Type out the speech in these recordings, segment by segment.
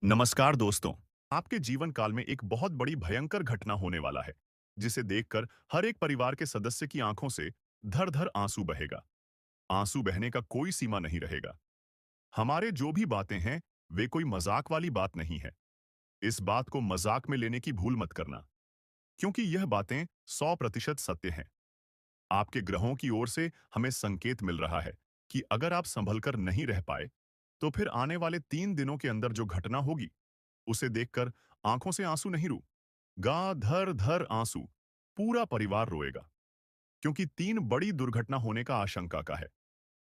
नमस्कार दोस्तों। आपके जीवन काल में एक बहुत बड़ी भयंकर घटना होने वाला है, जिसे देखकर हर एक परिवार के सदस्य की आंखों से धर-धर आंसू बहेगा। आंसू बहने का कोई सीमा नहीं रहेगा। हमारे जो भी बातें हैं, वे कोई मजाक वाली बात नहीं है। इस बात को मजाक में लेने की भूल मत करना, क्योंकि यह बातें 100% सत्य हैं। आपके ग्रहों की ओर से हमें संकेत मिल रहा है कि अगर आप संभल कर नहीं रह पाए, तो फिर आने वाले 3 दिनों के अंदर जो घटना होगी, उसे देखकर आंखों से आंसू नहीं रू गा धर धर आंसू पूरा परिवार रोएगा, क्योंकि 3 बड़ी दुर्घटना होने का आशंका का है,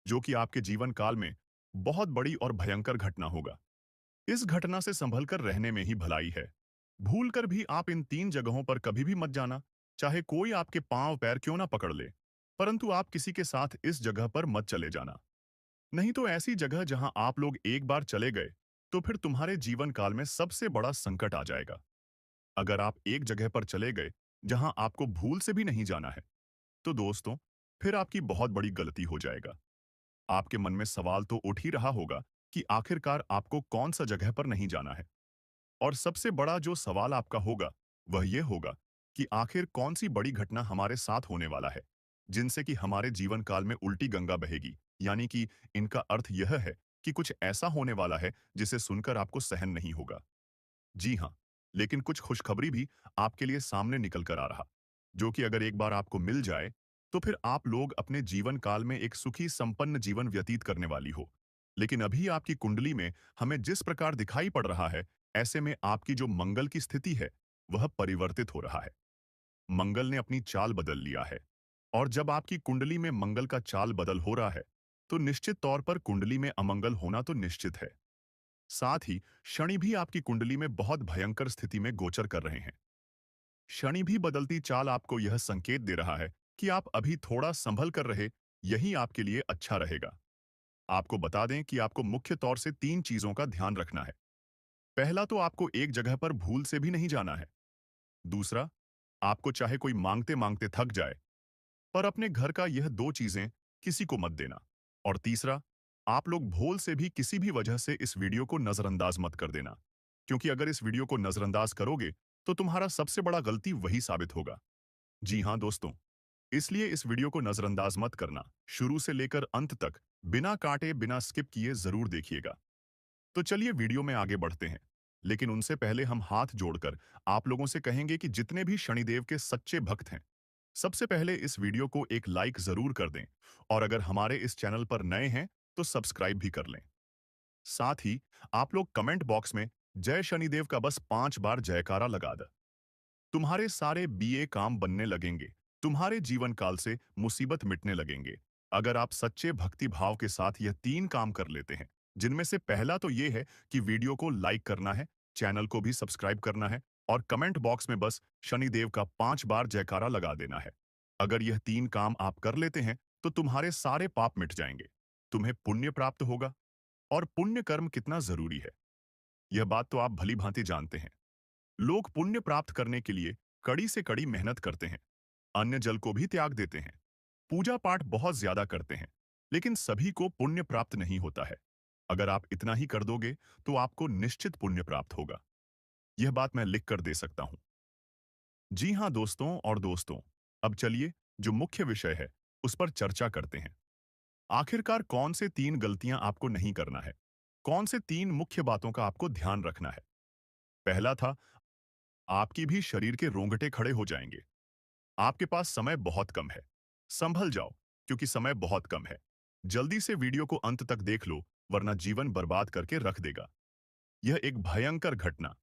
जो कि आपके जीवन काल में बहुत बड़ी और भयंकर घटना होगा। इस घटना से संभल कर रहने में ही भलाई है। भूल कर भी आप इन 3 जगहों पर कभी भी मत जाना, चाहे कोई आपके पांव पैर क्यों ना पकड़ ले। परंतु आप किसी के साथ इस जगह पर मत चले जाना। नहीं तो ऐसी जगह जहां आप लोग एक बार चले गए, तो फिर तुम्हारे जीवन काल में सबसे बड़ा संकट आ जाएगा। अगर आप एक जगह पर चले गए जहां आपको भूल से भी नहीं जाना है, तो दोस्तों, फिर आपकी बहुत बड़ी गलती हो जाएगा। आपके मन में सवाल तो उठ ही रहा होगा कि आखिरकार आपको कौन सा जगह पर नहीं जाना है। और सबसे बड़ा जो सवाल आपका होगा, वह यह होगा कि आखिर कौन सी बड़ी घटना हमारे साथ होने वाला है, जिनसे कि हमारे जीवन काल में उल्टी गंगा बहेगी। यानी कि इनका अर्थ यह है कि कुछ ऐसा होने वाला है जिसे सुनकर आपको सहन नहीं होगा। जी हाँ, लेकिन कुछ खुशखबरी भी आपके लिए सामने निकल कर आ रहा, जो कि अगर एक बार आपको मिल जाए, तो फिर आप लोग अपने जीवन काल में एक सुखी संपन्न जीवन व्यतीत करने वाली हो। लेकिन अभी आपकी कुंडली में हमें जिस प्रकार दिखाई पड़ रहा है, ऐसे में आपकी जो मंगल की स्थिति है, वह परिवर्तित हो रहा है। मंगल ने अपनी चाल बदल लिया है। और जब आपकी कुंडली में मंगल का चाल बदल हो रहा है, तो निश्चित तौर पर कुंडली में अमंगल होना तो निश्चित है। साथ ही शनि भी आपकी कुंडली में बहुत भयंकर स्थिति में गोचर कर रहे हैं। शनि भी बदलती चाल आपको यह संकेत दे रहा है कि आप अभी थोड़ा संभल कर रहे, यही आपके लिए अच्छा रहेगा। आपको बता दें कि आपको मुख्य तौर से 3 चीजों का ध्यान रखना है। पहला तो आपको एक जगह पर भूल से भी नहीं जाना है। दूसरा, आपको चाहे कोई मांगते मांगते थक जाए, पर अपने घर का यह 2 चीजें किसी को मत देना। और तीसरा, आप लोग भूल से भी किसी भी वजह से इस वीडियो को नजरअंदाज मत कर देना, क्योंकि अगर इस वीडियो को नजरअंदाज करोगे, तो तुम्हारा सबसे बड़ा गलती वही साबित होगा। जी हाँ दोस्तों, इसलिए इस वीडियो को नजरअंदाज मत करना। शुरू से लेकर अंत तक बिना काटे बिना स्किप किए जरूर देखिएगा। तो चलिए वीडियो में आगे बढ़ते हैं। लेकिन उनसे पहले हम हाथ जोड़कर आप लोगों से कहेंगे कि जितने भी शनिदेव के सच्चे भक्त हैं, सबसे पहले इस वीडियो को एक लाइक जरूर कर दें। और अगर हमारे इस चैनल पर नए हैं, तो सब्सक्राइब भी कर लें। साथ ही आप लोग कमेंट बॉक्स में जय शनिदेव का बस 5 बार जयकारा लगा दे। तुम्हारे सारे बीए काम बनने लगेंगे। तुम्हारे जीवन काल से मुसीबत मिटने लगेंगे। अगर आप सच्चे भक्ति भाव के साथ यह 3 काम कर लेते हैं, जिनमें से पहला तो ये है कि वीडियो को लाइक करना है, चैनल को भी सब्सक्राइब करना है, और कमेंट बॉक्स में बस शनिदेव का 5 बार जयकारा लगा देना है। अगर यह 3 काम आप कर लेते हैं, तो तुम्हारे सारे पाप मिट जाएंगे। तुम्हें पुण्य प्राप्त होगा। और पुण्य कर्म कितना जरूरी है, यह बात तो आप भली भांति जानते हैं। लोग पुण्य प्राप्त करने के लिए कड़ी से कड़ी मेहनत करते हैं, अन्य जल को भी त्याग देते हैं, पूजा पाठ बहुत ज्यादा करते हैं, लेकिन सभी को पुण्य प्राप्त नहीं होता है। अगर आप इतना ही कर दोगे, तो आपको निश्चित पुण्य प्राप्त होगा। यह बात मैं लिख कर दे सकता हूं। जी हाँ दोस्तों और दोस्तों, अब चलिए जो मुख्य विषय है, उस पर चर्चा करते हैं। आखिरकार कौन से 3 गलतियां आपको नहीं करना है, कौन से 3 मुख्य बातों का आपको ध्यान रखना है। पहला था, आपकी भी शरीर के रोंगटे खड़े हो जाएंगे। आपके पास समय बहुत कम है। संभल जाओ, क्योंकि समय बहुत कम है। जल्दी से वीडियो को अंत तक देख लो, वरना जीवन बर्बाद करके रख देगा। यह एक भयंकर घटना।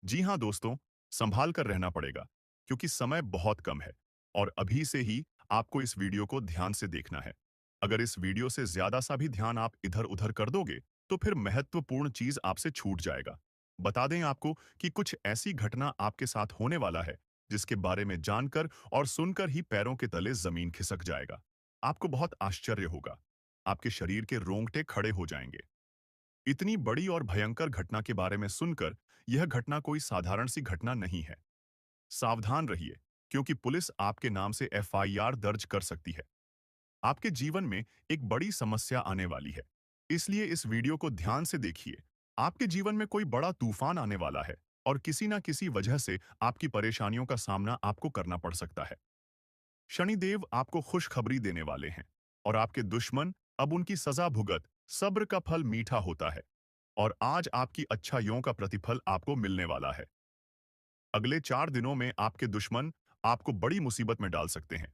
जी हाँ दोस्तों, संभाल कर रहना पड़ेगा, क्योंकि समय बहुत कम है। और अभी से ही आपको इस वीडियो को ध्यान से देखना है। अगर इस वीडियो से ज्यादा सा भी ध्यान आप इधर उधर कर दोगे, तो फिर महत्वपूर्ण चीज आपसे छूट जाएगा। बता दें आपको कि कुछ ऐसी घटना आपके साथ होने वाला है, जिसके बारे में जानकर और सुनकर ही पैरों के तले जमीन खिसक जाएगा। आपको बहुत आश्चर्य होगा। आपके शरीर के रोंगटे खड़े हो जाएंगे। इतनी बड़ी और भयंकर घटना के बारे में सुनकर यह घटना कोई साधारण सी घटना नहीं है। सावधान रहिए, क्योंकि पुलिस आपके नाम से एफआईआर दर्ज कर सकती है। आपके जीवन में एक बड़ी समस्या आने वाली है। इसलिए इस वीडियो को ध्यान से देखिए आपके जीवन में कोई बड़ा तूफान आने वाला है और किसी ना किसी वजह से आपकी परेशानियों का सामना आपको करना पड़ सकता है। शनिदेव आपको खुशखबरी देने वाले हैं और आपके दुश्मन अब उनकी सजा भुगत सब्र का फल मीठा होता है और आज आपकी अच्छाइयों का प्रतिफल आपको मिलने वाला है। अगले 4 दिनों में आपके दुश्मन आपको बड़ी मुसीबत में डाल सकते हैं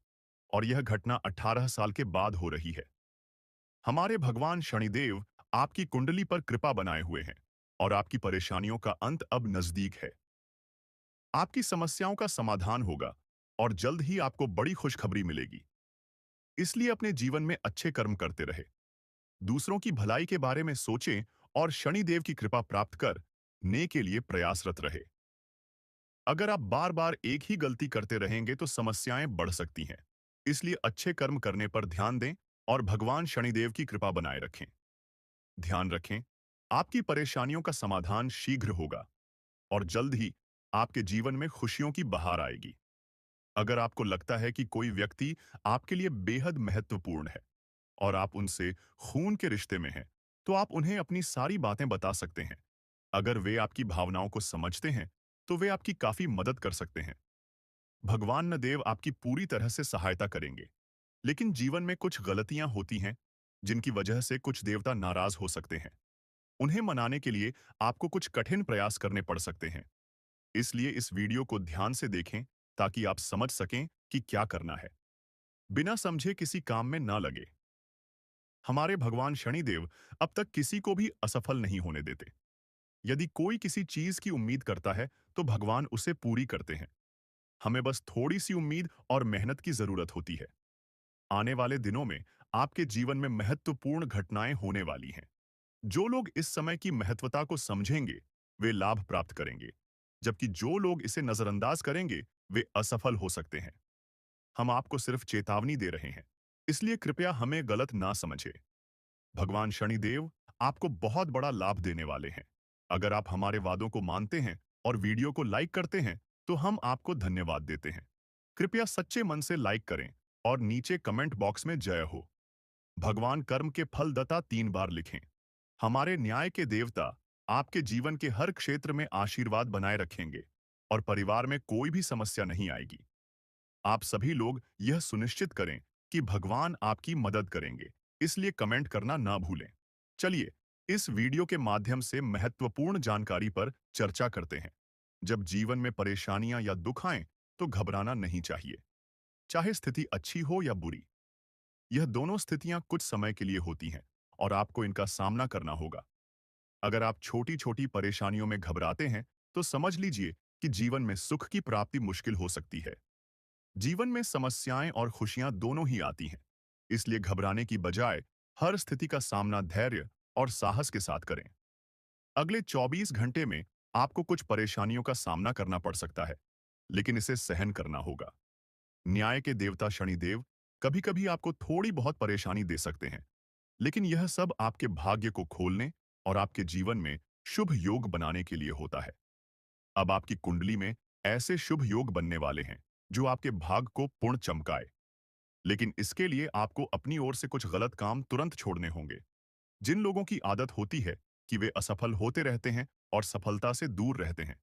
और यह घटना 18 साल के बाद हो रही है। हमारे भगवान शनिदेव आपकी कुंडली पर कृपा बनाए हुए हैं और आपकी परेशानियों का अंत अब नजदीक है। आपकी समस्याओं का समाधान होगा और जल्द ही आपको बड़ी खुशखबरी मिलेगी। इसलिए अपने जीवन में अच्छे कर्म करते रहे, दूसरों की भलाई के बारे में सोचें और शनिदेव की कृपा प्राप्त कर ने के लिए प्रयासरत रहे। अगर आप बार बार एक ही गलती करते रहेंगे तो समस्याएं बढ़ सकती हैं। इसलिए अच्छे कर्म करने पर ध्यान दें और भगवान शनिदेव की कृपा बनाए रखें। ध्यान रखें, आपकी परेशानियों का समाधान शीघ्र होगा और जल्द ही आपके जीवन में खुशियों की बहार आएगी। अगर आपको लगता है कि कोई व्यक्ति आपके लिए बेहद महत्वपूर्ण है और आप उनसे खून के रिश्ते में हैं, तो आप उन्हें अपनी सारी बातें बता सकते हैं। अगर वे आपकी भावनाओं को समझते हैं, तो वे आपकी काफी मदद कर सकते हैं। भगवान न देव आपकी पूरी तरह से सहायता करेंगे, लेकिन जीवन में कुछ गलतियां होती हैं, जिनकी वजह से कुछ देवता नाराज हो सकते हैं। उन्हें मनाने के लिए आपको कुछ कठिन प्रयास करने पड़ सकते हैं। इसलिए इस वीडियो को ध्यान से देखें ताकि आप समझ सकें कि क्या करना है। बिना समझे किसी काम में ना लगे। हमारे भगवान शनिदेव अब तक किसी को भी असफल नहीं होने देते। यदि कोई किसी चीज की उम्मीद करता है, तो भगवान उसे पूरी करते हैं। हमें बस थोड़ी सी उम्मीद और मेहनत की जरूरत होती है। आने वाले दिनों में आपके जीवन में महत्वपूर्ण घटनाएं होने वाली हैं। जो लोग इस समय की महत्वता को समझेंगे, वे लाभ प्राप्त करेंगे, जबकि जो लोग इसे नजरअंदाज करेंगे, वे असफल हो सकते हैं। हम आपको सिर्फ चेतावनी दे रहे हैं, इसलिए कृपया हमें गलत ना समझे। भगवान शनिदेव आपको बहुत बड़ा लाभ देने वाले हैं। अगर आप हमारे वादों को मानते हैं और वीडियो को लाइक करते हैं, तो हम आपको धन्यवाद देते हैं। कृपया सच्चे मन से लाइक करें और नीचे कमेंट बॉक्स में जय हो। भगवान कर्म के फलदाता 3 बार लिखें। हमारे न्याय के देवता आपके जीवन के हर क्षेत्र में आशीर्वाद बनाए रखेंगे और परिवार में कोई भी समस्या नहीं आएगी। आप सभी लोग यह सुनिश्चित करें कि भगवान आपकी मदद करेंगे, इसलिए कमेंट करना ना भूलें। चलिए, इस वीडियो के माध्यम से महत्वपूर्ण जानकारी पर चर्चा करते हैं। जब जीवन में परेशानियां या दुख आएं, तो घबराना नहीं चाहिए, चाहे स्थिति अच्छी हो या बुरी। यह दोनों स्थितियां कुछ समय के लिए होती हैं और आपको इनका सामना करना होगा। अगर आप छोटी-छोटी परेशानियों में घबराते हैं, तो समझ लीजिए कि जीवन में सुख की प्राप्ति मुश्किल हो सकती है। जीवन में समस्याएं और खुशियां दोनों ही आती हैं, इसलिए घबराने की बजाय हर स्थिति का सामना धैर्य और साहस के साथ करें। अगले 24 घंटे में आपको कुछ परेशानियों का सामना करना पड़ सकता है, लेकिन इसे सहन करना होगा। न्याय के देवता शनिदेव कभी-कभी आपको थोड़ी बहुत परेशानी दे सकते हैं, लेकिन यह सब आपके भाग्य को खोलने और आपके जीवन में शुभ योग बनाने के लिए होता है। अब आपकी कुंडली में ऐसे शुभ योग बनने वाले हैं, जो आपके भाग को पूर्ण चमकाए। लेकिन इसके लिए आपको अपनी ओर से कुछ गलत काम तुरंत छोड़ने होंगे। जिन लोगों की आदत होती है कि वे असफल होते रहते हैं और सफलता से दूर रहते हैं,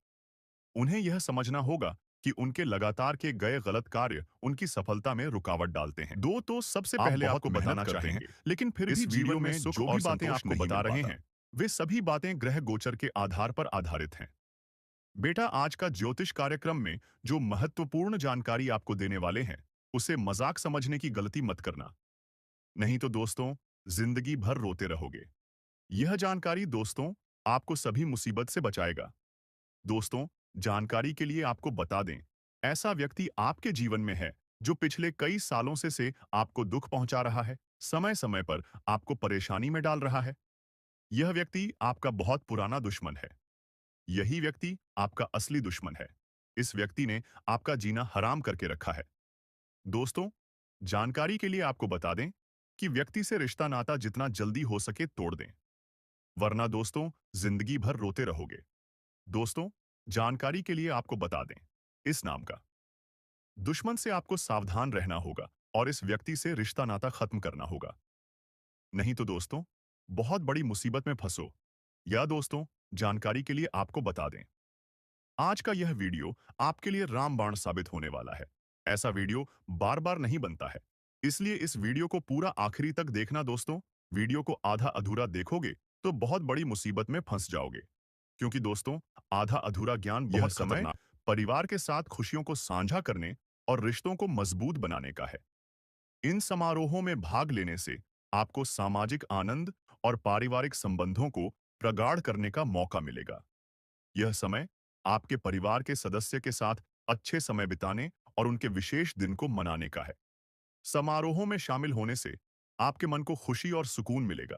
उन्हें यह समझना होगा कि उनके लगातार के गए गलत कार्य उनकी सफलता में रुकावट डालते हैं। दो तो सबसे आप पहले बहुत आपको मेहनत बताना करते चाहेंगे, हैं, लेकिन फिर इस भी वीडियो जीवन में में सुख जो और भी बातें संतोष आपको नहीं बता मिल रहे पाता। हैं, वे सभी बातें ग्रह गोचर के आधार पर आधारित हैं। बेटा, आज का ज्योतिष कार्यक्रम में जो महत्वपूर्ण जानकारी आपको देने वाले हैं, उसे मजाक समझने की गलती मत करना। नहीं तो दोस्तों, जिंदगी भर रोते रहोगे। यह जानकारी दोस्तों आपको सभी मुसीबत से बचाएगा। दोस्तों, जानकारी के लिए आपको बता दें, ऐसा व्यक्ति आपके जीवन में है जो पिछले कई सालों से आपको दुख पहुंचा रहा है, समय समय पर आपको परेशानी में डाल रहा है। यह व्यक्ति आपका बहुत पुराना दुश्मन है। यही व्यक्ति आपका असली दुश्मन है। इस व्यक्ति ने आपका जीना हराम करके रखा है। दोस्तों, जानकारी के लिए आपको बता दें कि व्यक्ति से रिश्ता नाता जितना जल्दी हो सके तोड़ दें, वरना दोस्तों जिंदगी भर रोते रहोगे। दोस्तों, जानकारी के लिए आपको बता दें, इस नाम का दुश्मन से आपको सावधान रहना होगा और इस व्यक्ति से रिश्ता नाता खत्म करना होगा। नहीं तो दोस्तों बहुत बड़ी मुसीबत में फंसो। या दोस्तों, जानकारी के लिए आपको बता दें, आज का यह वीडियो आपके लिए रामबाण साबित होने वाला है। ऐसा वीडियो बार बार नहीं बनता है, इसलिए इस वीडियो को पूरा आखिरी तक देखना दोस्तों। वीडियो को आधा अधूरा देखोगे तो बहुत बड़ी मुसीबत में फंस जाओगे, क्योंकि दोस्तों, आधा अधूरा ज्ञान बहुत समय खतरनाक। परिवार के साथ खुशियों को साझा करने और रिश्तों को मजबूत बनाने का है। इन समारोहों में भाग लेने से आपको सामाजिक आनंद और पारिवारिक संबंधों को प्रगाढ़ करने का मौका मिलेगा। यह समय आपके परिवार के सदस्य के साथ अच्छे समय बिताने और उनके विशेष दिन को मनाने का है। समारोहों में शामिल होने से आपके मन को खुशी और सुकून मिलेगा।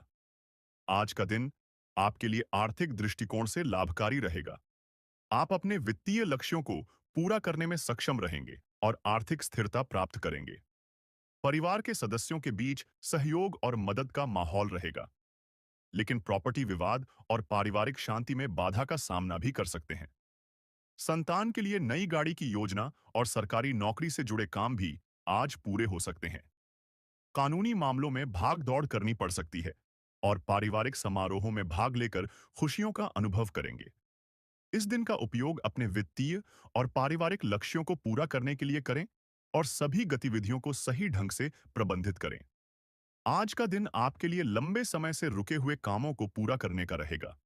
आज का दिन आपके लिए आर्थिक दृष्टिकोण से लाभकारी रहेगा। आप अपने वित्तीय लक्ष्यों को पूरा करने में सक्षम रहेंगे और आर्थिक स्थिरता प्राप्त करेंगे। परिवार के सदस्यों के बीच सहयोग और मदद का माहौल रहेगा, लेकिन प्रॉपर्टी विवाद और पारिवारिक शांति में बाधा का सामना भी कर सकते हैं। संतान के लिए नई गाड़ी की योजना और सरकारी नौकरी से जुड़े काम भी आज पूरे हो सकते हैं। कानूनी मामलों में भाग दौड़ करनी पड़ सकती है और पारिवारिक समारोहों में भाग लेकर खुशियों का अनुभव करेंगे। इस दिन का उपयोग अपने वित्तीय और पारिवारिक लक्ष्यों को पूरा करने के लिए करें और सभी गतिविधियों को सही ढंग से प्रबंधित करें। आज का दिन आपके लिए लंबे समय से रुके हुए कामों को पूरा करने का रहेगा।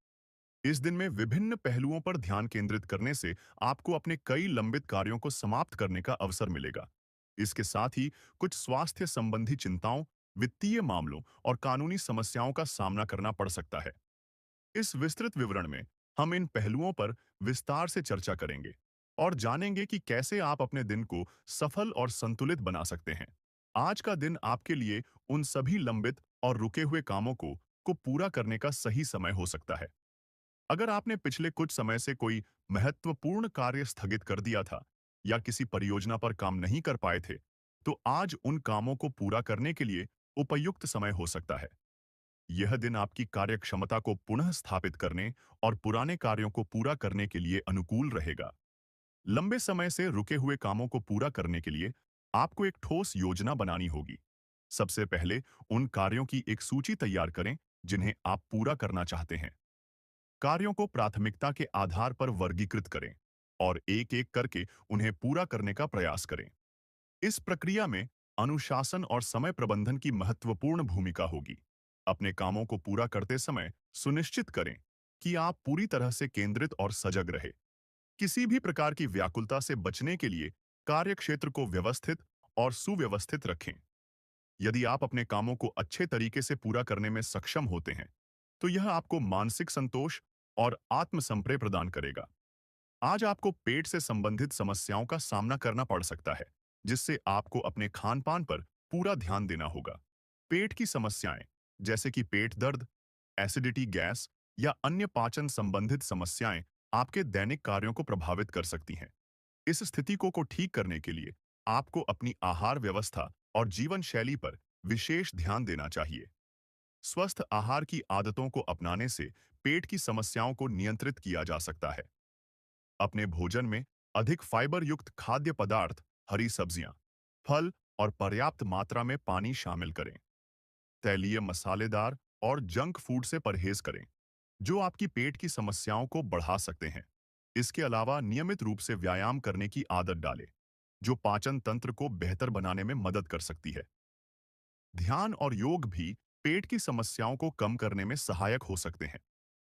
इस दिन में विभिन्न पहलुओं पर ध्यान केंद्रित करने से आपको अपने कई लंबित कार्यों को समाप्त करने का अवसर मिलेगा। इसके साथ ही कुछ स्वास्थ्य संबंधी चिंताओं, वित्तीय मामलों और कानूनी समस्याओं का सामना करना पड़ सकता है। इस विस्तृत विवरण में हम इन पहलुओं पर विस्तार से चर्चा करेंगे और जानेंगे कि कैसे आप अपने दिन को सफल और संतुलित बना सकते हैं। आज का दिन आपके लिए उन सभी लंबित और रुके हुए कामों को पूरा करने का सही समय हो सकता है। अगर आपने पिछले कुछ समय से कोई महत्वपूर्ण कार्य स्थगित कर दिया था या किसी परियोजना पर काम नहीं कर पाए थे, तो आज उन कामों को पूरा करने के लिए उपयुक्त समय हो सकता है। यह दिन आपकी कार्यक्षमता को पुनः स्थापित करने और पुराने कार्यों को पूरा करने के लिए अनुकूल रहेगा। लंबे समय से रुके हुए कामों को पूरा करने के लिए आपको एक ठोस योजना बनानी होगी। सबसे पहले उन कार्यों की एक सूची तैयार करें जिन्हें आप पूरा करना चाहते हैं। कार्यों को प्राथमिकता के आधार पर वर्गीकृत करें और एक-एक करके उन्हें पूरा करने का प्रयास करें। इस प्रक्रिया में अनुशासन और समय प्रबंधन की महत्वपूर्ण भूमिका होगी। अपने कामों को पूरा करते समय सुनिश्चित करें कि आप पूरी तरह से केंद्रित और सजग रहे। किसी भी प्रकार की व्याकुलता से बचने के लिए कार्यक्षेत्र को व्यवस्थित और सुव्यवस्थित रखें। यदि आप अपने कामों को अच्छे तरीके से पूरा करने में सक्षम होते हैं, तो यह आपको मानसिक संतोष और आत्मसंप्रेय प्रदान करेगा। आज आपको पेट से संबंधित समस्याओं का सामना करना पड़ सकता है, जिससे आपको अपने खान-पान पर पूरा ध्यान देना होगा। पेट की समस्याएं, जैसे कि पेट दर्द, एसिडिटी, गैस या अन्य पाचन संबंधित समस्याएं, आपके दैनिक कार्यों को प्रभावित कर सकती हैं। इस स्थिति को ठीक करने के लिए आपको अपनी आहार व्यवस्था और जीवन शैली पर विशेष ध्यान देना चाहिए। स्वस्थ आहार की आदतों को अपनाने से पेट की समस्याओं को नियंत्रित किया जा सकता है। अपने भोजन में अधिक फाइबर युक्त खाद्य पदार्थ, हरी सब्जियां, फल और पर्याप्त मात्रा में पानी शामिल करें। तैलीय, मसालेदार और जंक फूड से परहेज करें, जो आपकी पेट की समस्याओं को बढ़ा सकते हैं। इसके अलावा नियमित रूप से व्यायाम करने की आदत डालें, जो पाचन तंत्र को बेहतर बनाने में मदद कर सकती है। ध्यान और योग भी पेट की समस्याओं को कम करने में सहायक हो सकते हैं।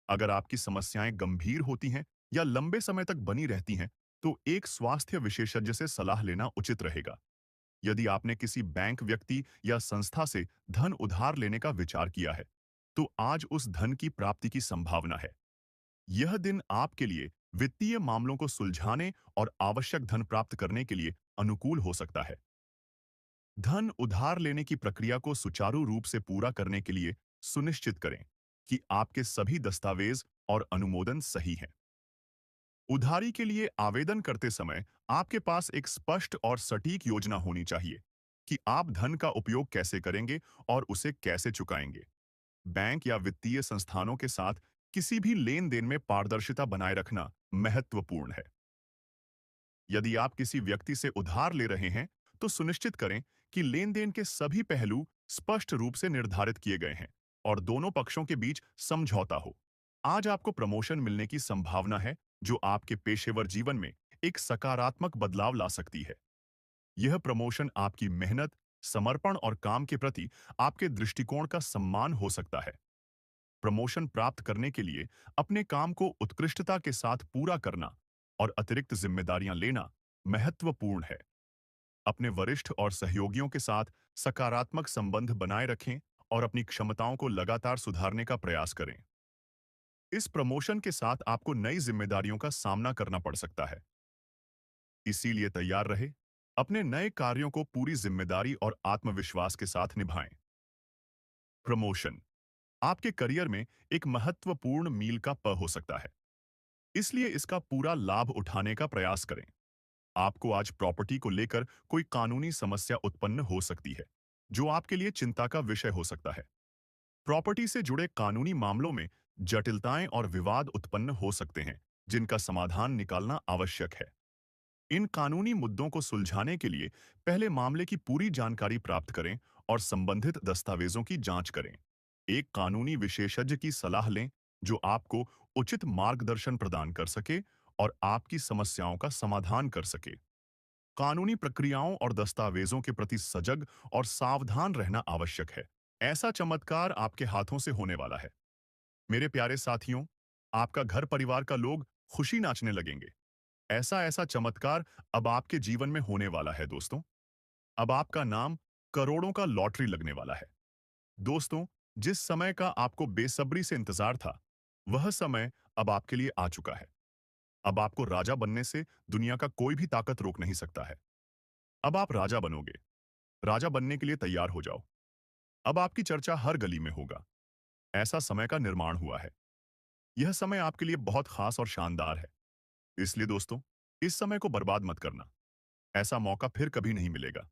अगर आपकी समस्याएं गंभीर होती हैं या लंबे समय तक बनी रहती हैं, तो एक स्वास्थ्य विशेषज्ञ से सलाह लेना उचित रहेगा। यदि आपने किसी बैंक, व्यक्ति या संस्था से धन उधार लेने का विचार किया है, तो आज उस धन की प्राप्ति की संभावना है। यह दिन आपके लिए वित्तीय मामलों को सुलझाने और आवश्यक धन प्राप्त करने के लिए अनुकूल हो सकता है। धन उधार लेने की प्रक्रिया को सुचारू रूप से पूरा करने के लिए सुनिश्चित करें कि आपके सभी दस्तावेज और अनुमोदन सही हैं। उधारी के लिए आवेदन करते समय आपके पास एक स्पष्ट और सटीक योजना होनी चाहिए कि आप धन का उपयोग कैसे करेंगे और उसे कैसे चुकाएंगे। बैंक या वित्तीय संस्थानों के साथ किसी भी लेन देन में पारदर्शिता बनाए रखना महत्वपूर्ण है। यदि आप किसी व्यक्ति से उधार ले रहे हैं, तो सुनिश्चित करें कि लेन देन के सभी पहलू स्पष्ट रूप से निर्धारित किए गए हैं और दोनों पक्षों के बीच समझौता हो। आज आपको प्रमोशन मिलने की संभावना है, जो आपके पेशेवर जीवन में एक सकारात्मक बदलाव ला सकती है। यह प्रमोशन आपकी मेहनत, समर्पण और काम के प्रति आपके दृष्टिकोण का सम्मान हो सकता है। प्रमोशन प्राप्त करने के लिए अपने काम को उत्कृष्टता के साथ पूरा करना और अतिरिक्त जिम्मेदारियां लेना महत्वपूर्ण है। अपने वरिष्ठ और सहयोगियों के साथ सकारात्मक संबंध बनाए रखें और अपनी क्षमताओं को लगातार सुधारने का प्रयास करें। इस प्रमोशन के साथ आपको नई जिम्मेदारियों का सामना करना पड़ सकता है। इसीलिए तैयार रहे, अपने नए कार्यों को पूरी जिम्मेदारी और आत्मविश्वास के साथ निभाएं। प्रमोशन आपके करियर में एक महत्वपूर्ण मील का प हो सकता है, इसलिए इसका पूरा लाभ उठाने का प्रयास करें। आपको आज प्रॉपर्टी को लेकर कोई कानूनी समस्या उत्पन्न हो सकती है, जो आपके लिए चिंता का विषय हो सकता है। प्रॉपर्टी से जुड़े कानूनी मामलों में जटिलताएं और विवाद उत्पन्न हो सकते हैं, जिनका समाधान निकालना आवश्यक है। इन कानूनी मुद्दों को सुलझाने के लिए पहले मामले की पूरी जानकारी प्राप्त करें और संबंधित दस्तावेजों की जांच करें। एक कानूनी विशेषज्ञ की सलाह लें, जो आपको उचित मार्गदर्शन प्रदान कर सके और आपकी समस्याओं का समाधान कर सके। कानूनी प्रक्रियाओं और दस्तावेजों के प्रति सजग और सावधान रहना आवश्यक है। ऐसा चमत्कार आपके हाथों से होने वाला है। मेरे प्यारे साथियों, आपका घर परिवार का लोग खुशी नाचने लगेंगे। ऐसा ऐसा चमत्कार अब आपके जीवन में होने वाला है दोस्तों। अब आपका नाम करोड़ों का लॉटरी लगने वाला है। दोस्तों, जिस समय का आपको बेसब्री से इंतजार था, वह समय अब आपके लिए आ चुका है। अब आपको राजा बनने से दुनिया का कोई भी ताकत रोक नहीं सकता है। अब आप राजा बनोगे। राजा बनने के लिए तैयार हो जाओ। अब आपकी चर्चा हर गली में होगा। ऐसा समय का निर्माण हुआ है। यह समय आपके लिए बहुत खास और शानदार है। इसलिए दोस्तों, इस समय को बर्बाद मत करना। ऐसा मौका फिर कभी नहीं मिलेगा।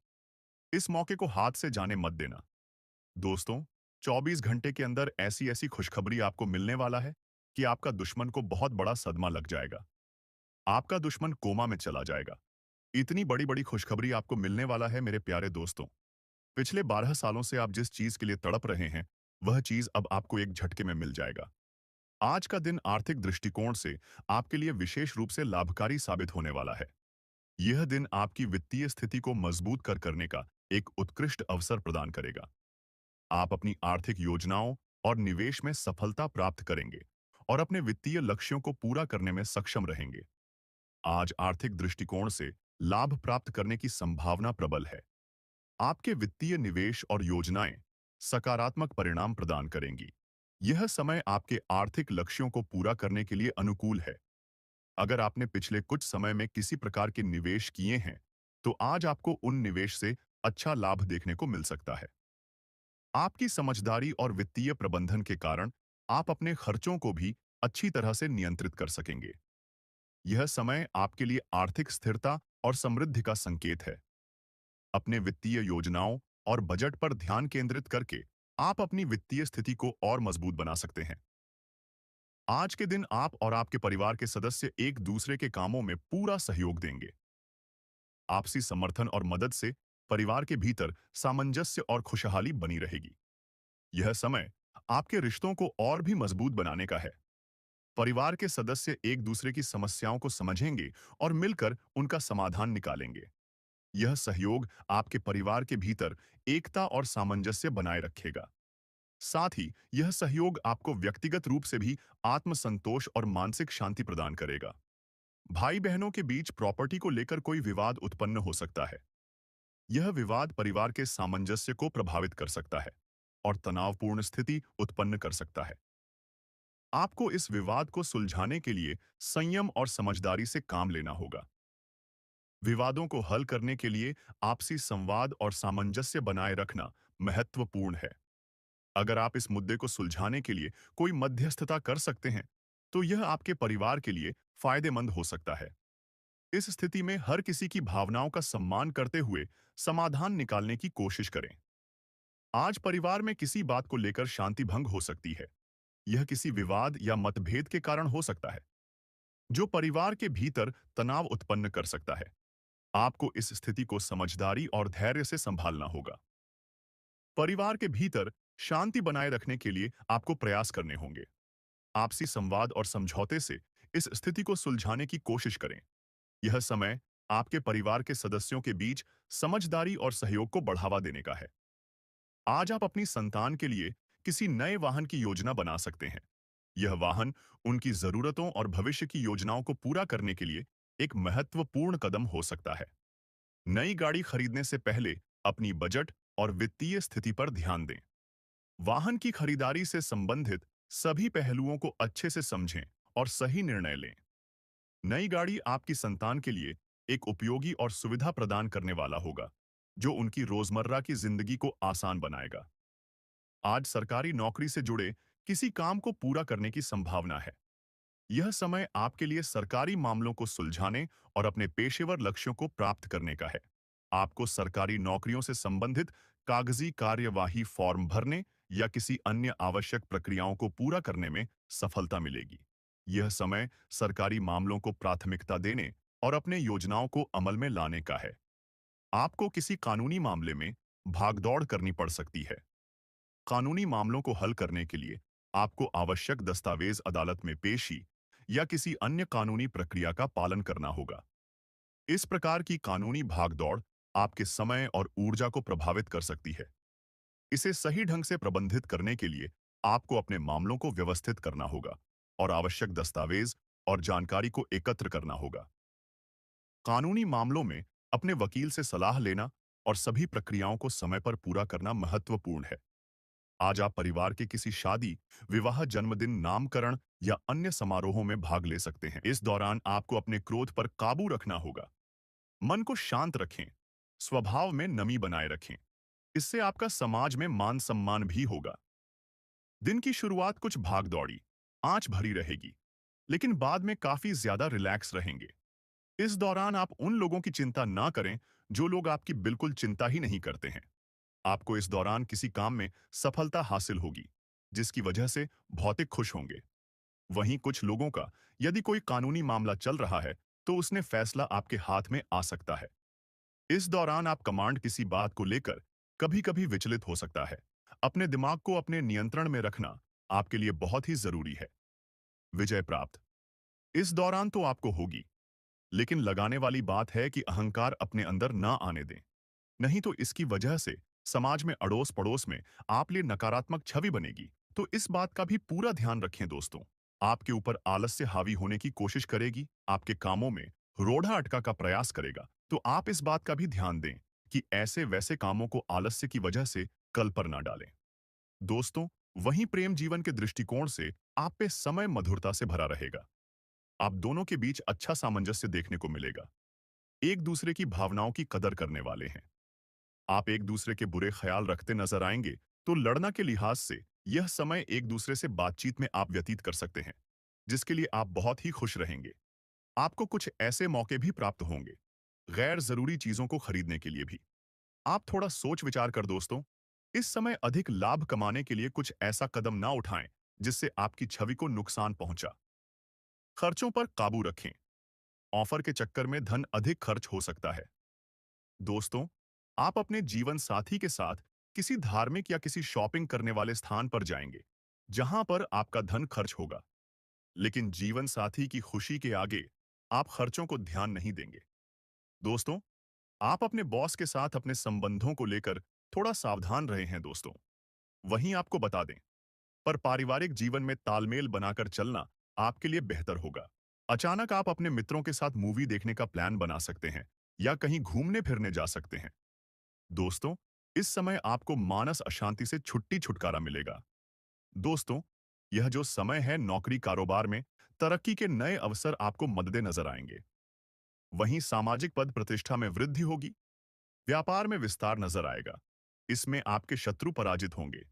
इस मौके को हाथ से जाने मत देना। दोस्तों, 24 घंटे के अंदर ऐसी ऐसी खुशखबरी आपको मिलने वाला है कि आपका दुश्मन को बहुत बड़ा सदमा लग जाएगा। आपका दुश्मन कोमा में चला जाएगा। इतनी बड़ी बड़ी खुशखबरी आपको मिलने वाला है मेरे प्यारे दोस्तों। पिछले 12 सालों से आप जिस चीज के लिए तड़प रहे हैं, वह चीज अब आपको एक झटके में मिल जाएगा। आज का दिन आर्थिक दृष्टिकोण से आपके लिए विशेष रूप से लाभकारी साबित होने वाला है। यह दिन आपकी वित्तीय स्थिति को मजबूत करने का एक उत्कृष्ट अवसर प्रदान करेगा। आप अपनी आर्थिक योजनाओं और निवेश में सफलता प्राप्त करेंगे और अपने वित्तीय लक्ष्यों को पूरा करने में सक्षम रहेंगे। आज आर्थिक दृष्टिकोण से लाभ प्राप्त करने की संभावना प्रबल है। आपके वित्तीय निवेश और योजनाएं सकारात्मक परिणाम प्रदान करेंगी। यह समय आपके आर्थिक लक्ष्यों को पूरा करने के लिए अनुकूल है। अगर आपने पिछले कुछ समय में किसी प्रकार के निवेश किए हैं, तो आज आपको उन निवेश से अच्छा लाभ देखने को मिल सकता है। आपकी समझदारी और वित्तीय प्रबंधन के कारण आप अपने खर्चों को भी अच्छी तरह से नियंत्रित कर सकेंगे। यह समय आपके लिए आर्थिक स्थिरता और समृद्धि का संकेत है। अपने वित्तीय योजनाओं और बजट पर ध्यान केंद्रित करके आप अपनी वित्तीय स्थिति को और मजबूत बना सकते हैं। आज के दिन आप और आपके परिवार के सदस्य एक दूसरे के कामों में पूरा सहयोग देंगे। आपसी समर्थन और मदद से परिवार के भीतर सामंजस्य और खुशहाली बनी रहेगी। यह समय आपके रिश्तों को और भी मजबूत बनाने का है। परिवार के सदस्य एक दूसरे की समस्याओं को समझेंगे और मिलकर उनका समाधान निकालेंगे। यह सहयोग आपके परिवार के भीतर एकता और सामंजस्य बनाए रखेगा। साथ ही यह सहयोग आपको व्यक्तिगत रूप से भी आत्मसंतोष और मानसिक शांति प्रदान करेगा। भाई बहनों के बीच प्रॉपर्टी को लेकर कोई विवाद उत्पन्न हो सकता है। यह विवाद परिवार के सामंजस्य को प्रभावित कर सकता है और तनावपूर्ण स्थिति उत्पन्न कर सकता है। आपको इस विवाद को सुलझाने के लिए संयम और समझदारी से काम लेना होगा। विवादों को हल करने के लिए आपसी संवाद और सामंजस्य बनाए रखना महत्वपूर्ण है। अगर आप इस मुद्दे को सुलझाने के लिए कोई मध्यस्थता कर सकते हैं, तो यह आपके परिवार के लिए फायदेमंद हो सकता है। इस स्थिति में हर किसी की भावनाओं का सम्मान करते हुए समाधान निकालने की कोशिश करें। आज परिवार में किसी बात को लेकर शांति भंग हो सकती है। यह किसी विवाद या मतभेद के कारण हो सकता है, जो परिवार के भीतर तनाव उत्पन्न कर सकता है। आपको इस स्थिति को समझदारी और धैर्य से संभालना होगा। परिवार के भीतर शांति बनाए रखने के लिए आपको प्रयास करने होंगे। आपसी संवाद और समझौते से इस स्थिति को सुलझाने की कोशिश करें। यह समय आपके परिवार के सदस्यों के बीच समझदारी और सहयोग को बढ़ावा देने का है। आज आप अपनी संतान के लिए किसी नए वाहन की योजना बना सकते हैं। यह वाहन उनकी जरूरतों और भविष्य की योजनाओं को पूरा करने के लिए एक महत्वपूर्ण कदम हो सकता है। नई गाड़ी खरीदने से पहले अपनी बजट और वित्तीय स्थिति पर ध्यान दें। वाहन की खरीदारी से संबंधित सभी पहलुओं को अच्छे से समझें और सही निर्णय लें। नई गाड़ी आपकी संतान के लिए एक उपयोगी और सुविधा प्रदान करने वाला होगा, जो उनकी रोजमर्रा की जिंदगी को आसान बनाएगा। आज सरकारी नौकरी से जुड़े किसी काम को पूरा करने की संभावना है। यह समय आपके लिए सरकारी मामलों को सुलझाने और अपने पेशेवर लक्ष्यों को प्राप्त करने का है। आपको सरकारी नौकरियों से संबंधित कागजी कार्यवाही फॉर्म भरने या किसी अन्य आवश्यक प्रक्रियाओं को पूरा करने में सफलता मिलेगी। यह समय सरकारी मामलों को प्राथमिकता देने और अपने योजनाओं को अमल में लाने का है। आपको किसी कानूनी मामले में भागदौड़ करनी पड़ सकती है। कानूनी मामलों को हल करने के लिए आपको आवश्यक दस्तावेज अदालत में पेशी या किसी अन्य कानूनी प्रक्रिया का पालन करना होगा। इस प्रकार की कानूनी भागदौड़ आपके समय और ऊर्जा को प्रभावित कर सकती है। इसे सही ढंग से प्रबंधित करने के लिए आपको अपने मामलों को व्यवस्थित करना होगा और आवश्यक दस्तावेज और जानकारी को एकत्र करना होगा। कानूनी मामलों में अपने वकील से सलाह लेना और सभी प्रक्रियाओं को समय पर पूरा करना महत्वपूर्ण है। आज आप परिवार के किसी शादी, विवाह, जन्मदिन, नामकरण या अन्य समारोहों में भाग ले सकते हैं। इस दौरान आपको अपने क्रोध पर काबू रखना होगा। मन को शांत रखें, स्वभाव में नमी बनाए रखें। इससे आपका समाज में मान सम्मान भी होगा। दिन की शुरुआत कुछ भागदौड़ी, आंच भरी रहेगी, लेकिन बाद में काफी ज्यादा रिलैक्स रहेंगे। इस दौरान आप उन लोगों की चिंता ना करें जो लोग आपकी बिल्कुल चिंता ही नहीं करते हैं। आपको इस दौरान किसी काम में सफलता हासिल होगी, जिसकी वजह से भौतिक खुश होंगे। वहीं कुछ लोगों का यदि कोई कानूनी मामला चल रहा है, तो उसने फैसला आपके हाथ में आ सकता है। इस दौरान आप कमांड किसी बात को लेकर कभी-कभी विचलित हो सकता है। अपने दिमाग को अपने नियंत्रण में रखना आपके लिए बहुत ही जरूरी है। विजय प्राप्त इस दौरान तो आपको होगी, लेकिन लगाने वाली बात है कि अहंकार अपने अंदर ना आने दें। नहीं तो इसकी वजह से समाज में अड़ोस पड़ोस में आप लिए नकारात्मक छवि बनेगी। तो इस बात का भी पूरा ध्यान रखें दोस्तों। आपके ऊपर आलस्य हावी होने की कोशिश करेगी, आपके कामों में रोड़ा अटका का प्रयास करेगा। तो आप इस बात का भी ध्यान दें कि ऐसे वैसे कामों को आलस्य की वजह से कल पर ना डालें। दोस्तों, वहीं प्रेम जीवन के दृष्टिकोण से आप पे समय मधुरता से भरा रहेगा। आप दोनों के बीच अच्छा सामंजस्य देखने को मिलेगा। एक दूसरे की भावनाओं की कदर करने वाले हैं। आप एक दूसरे के बुरे ख्याल रखते नजर आएंगे, तो लड़ना के लिहाज से यह समय एक दूसरे से बातचीत में आप व्यतीत कर सकते हैं, जिसके लिए आप बहुत ही खुश रहेंगे। आपको कुछ ऐसे मौके भी प्राप्त होंगे, गैर जरूरी चीजों को खरीदने के लिए भी। आप थोड़ा सोच विचार कर दोस्तों, इस समय अधिक लाभ कमाने के लिए कुछ ऐसा कदम ना उठाएं, जिससे आपकी छवि को नुकसान पहुंचा। खर्चों पर काबू रखें। ऑफर के चक्कर में धन अधिक खर्च हो सकता है। दोस्तों, आप अपने जीवन साथी के साथ किसी धार्मिक या किसी शॉपिंग करने वाले स्थान पर जाएंगे, जहां पर आपका धन खर्च होगा। लेकिन जीवन साथी की खुशी के आगे आप खर्चों को ध्यान नहीं देंगे। दोस्तों, आप अपने बॉस के साथ अपने संबंधों को लेकर थोड़ा सावधान रहे हैं दोस्तों। वहीं आपको बता दें, पर पारिवारिक जीवन में तालमेल बनाकर चलना आपके लिए बेहतर होगा। अचानक आप अपने मित्रों के साथ मूवी देखने का प्लान बना सकते हैं या कहीं घूमने फिरने जा सकते हैं। दोस्तों, इस समय आपको मानस अशांति से छुट्टी छुटकारा मिलेगा। दोस्तों, यह जो समय है नौकरी कारोबार में तरक्की के नए अवसर आपको मददे नजर आएंगे। वहीं सामाजिक पद प्रतिष्ठा में वृद्धि होगी, व्यापार में विस्तार नजर आएगा। इसमें आपके शत्रु पराजित होंगे,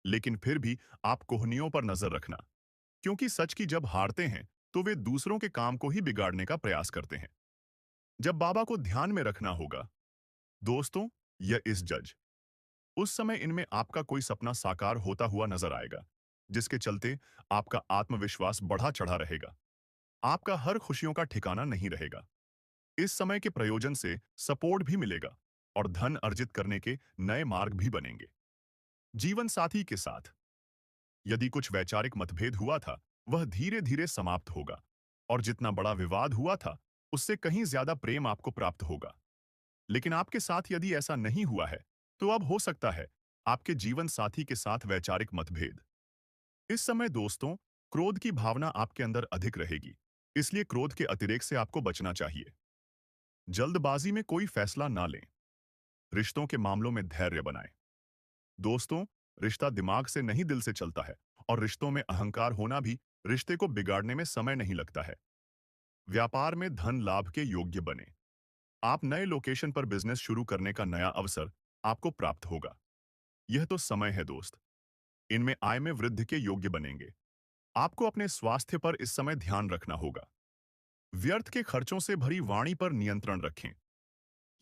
लेकिन फिर भी आप कोहनियों पर नजर रखना, क्योंकि सच की जब हारते हैं तो वे दूसरों के काम को ही बिगाड़ने का प्रयास करते हैं। जब बाबा को ध्यान में रखना होगा। दोस्तों, यह इस जज उस समय इनमें आपका कोई सपना साकार होता हुआ नजर आएगा, जिसके चलते आपका आत्मविश्वास बढ़ा चढ़ा रहेगा। आपका हर खुशियों का ठिकाना नहीं रहेगा। इस समय के प्रयोजन से सपोर्ट भी मिलेगा और धन अर्जित करने के नए मार्ग भी बनेंगे। जीवन साथी के साथ यदि कुछ वैचारिक मतभेद हुआ था, वह धीरे धीरे समाप्त होगा और जितना बड़ा विवाद हुआ था उससे कहीं ज्यादा प्रेम आपको प्राप्त होगा। लेकिन आपके साथ यदि ऐसा नहीं हुआ है तो अब हो सकता है आपके जीवन साथी के साथ वैचारिक मतभेद। इस समय दोस्तों, क्रोध की भावना आपके अंदर अधिक रहेगी, इसलिए क्रोध के अतिरेक से आपको बचना चाहिए। जल्दबाजी में कोई फैसला ना लें। रिश्तों के मामलों में धैर्य बनाएं। दोस्तों, रिश्ता दिमाग से नहीं दिल से चलता है और रिश्तों में अहंकार होना भी रिश्ते को बिगाड़ने में समय नहीं लगता है। व्यापार में धन लाभ के योग्य बने। आप नए लोकेशन पर बिजनेस शुरू करने का नया अवसर आपको प्राप्त होगा। यह तो समय है दोस्त। इनमें आय में वृद्धि के योग्य बनेंगे। आपको अपने स्वास्थ्य पर इस समय ध्यान रखना होगा। व्यर्थ के खर्चों से भरी वाणी पर नियंत्रण रखें।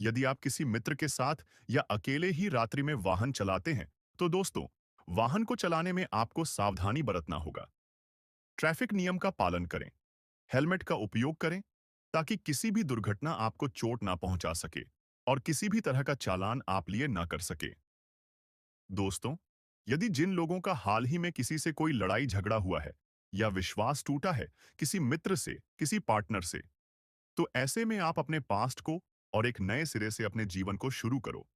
यदि आप किसी मित्र के साथ या अकेले ही रात्रि में वाहन चलाते हैं, तो दोस्तों, वाहन को चलाने में आपको सावधानी बरतना होगा। ट्रैफिक नियम का पालन करें। हेलमेट का उपयोग करें ताकि किसी भी दुर्घटना आपको चोट ना पहुंचा सके और किसी भी तरह का चालान आप लिए ना कर सके। दोस्तों, यदि जिन लोगों का हाल ही में किसी से कोई लड़ाई झगड़ा हुआ है या विश्वास टूटा है किसी मित्र से, किसी पार्टनर से, तो ऐसे में आप अपने पास्ट को और एक नए सिरे से अपने जीवन को शुरू करो,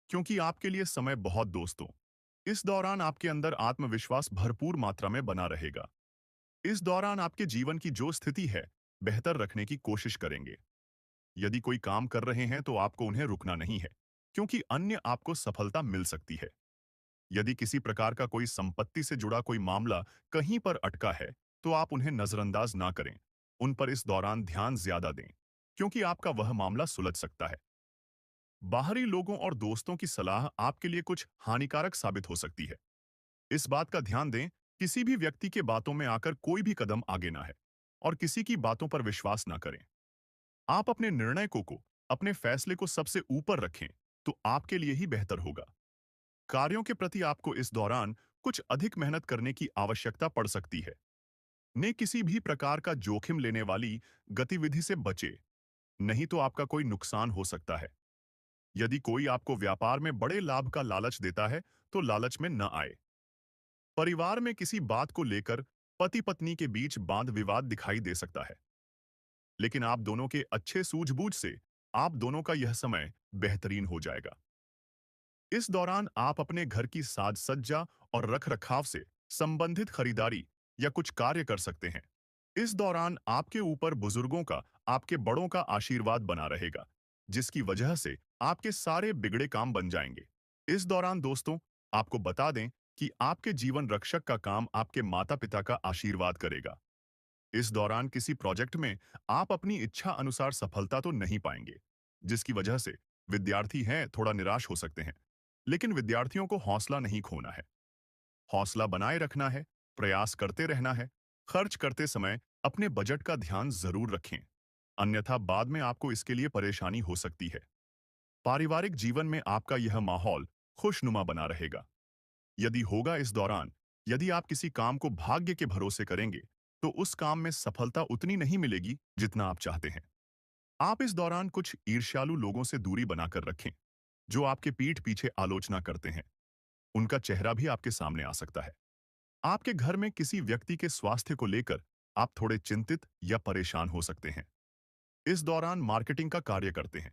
क्योंकि आपके लिए समय बहुत दोस्तों। इस दौरान आपके अंदर आत्मविश्वास भरपूर मात्रा में बना रहेगा। इस दौरान आपके जीवन की जो स्थिति है बेहतर रखने की कोशिश करेंगे। यदि कोई काम कर रहे हैं तो आपको उन्हें रुकना नहीं है, क्योंकि अन्य आपको सफलता मिल सकती है। यदि किसी प्रकार का कोई संपत्ति से जुड़ा कोई मामला कहीं पर अटका है तो आप उन्हें नजरअंदाज ना करें। उन पर इस दौरान ध्यान ज्यादा दें, क्योंकि आपका वह मामला सुलझ सकता है। बाहरी लोगों और दोस्तों की सलाह आपके लिए कुछ हानिकारक साबित हो सकती है। इस बात का ध्यान दें, किसी भी व्यक्ति के बातों में आकर कोई भी कदम आगे ना है और किसी की बातों पर विश्वास ना करें। आप अपने निर्णय को अपने फैसले को सबसे ऊपर रखें तो आपके लिए ही बेहतर होगा। कार्यों के प्रति आपको इस दौरान कुछ अधिक मेहनत करने की आवश्यकता पड़ सकती है। ने किसी भी प्रकार का जोखिम लेने वाली गतिविधि से बचे, नहीं तो आपका कोई नुकसान हो सकता है। यदि कोई आपको व्यापार में बड़े लाभ का लालच देता है तो लालच में न आए। परिवार में किसी बात को लेकर पति पत्नी के बीच वाद विवाद दिखाई दे सकता है, लेकिन आप दोनों के अच्छे सूझबूझ से आप दोनों का यह समय बेहतरीन हो जाएगा। इस दौरान आप अपने घर की साज सज्जा और रख रखाव से संबंधित खरीदारी या कुछ कार्य कर सकते हैं। इस दौरान आपके ऊपर बुजुर्गों का, आपके बड़ों का आशीर्वाद बना रहेगा, जिसकी वजह से आपके सारे बिगड़े काम बन जाएंगे। इस दौरान दोस्तों, आपको बता दें कि आपके जीवन रक्षक का काम आपके माता पिता का आशीर्वाद करेगा। इस दौरान किसी प्रोजेक्ट में आप अपनी इच्छा अनुसार सफलता तो नहीं पाएंगे, जिसकी वजह से विद्यार्थी हैं थोड़ा निराश हो सकते हैं। लेकिन विद्यार्थियों को हौसला नहीं खोना है। हौसला बनाए रखना है, प्रयास करते रहना है। खर्च करते समय अपने बजट का ध्यान जरूर रखें, अन्यथा बाद में आपको इसके लिए परेशानी हो सकती है। पारिवारिक जीवन में आपका यह माहौल खुशनुमा बना रहेगा। यदि होगा इस दौरान, यदि आप किसी काम को भाग्य के भरोसे करेंगे तो उस काम में सफलता उतनी नहीं मिलेगी जितना आप चाहते हैं। आप इस दौरान कुछ ईर्ष्यालु लोगों से दूरी बनाकर रखें, जो आपके पीठ पीछे आलोचना करते हैं। उनका चेहरा भी आपके सामने आ सकता है। आपके घर में किसी व्यक्ति के स्वास्थ्य को लेकर आप थोड़े चिंतित या परेशान हो सकते हैं। इस दौरान मार्केटिंग का कार्य करते हैं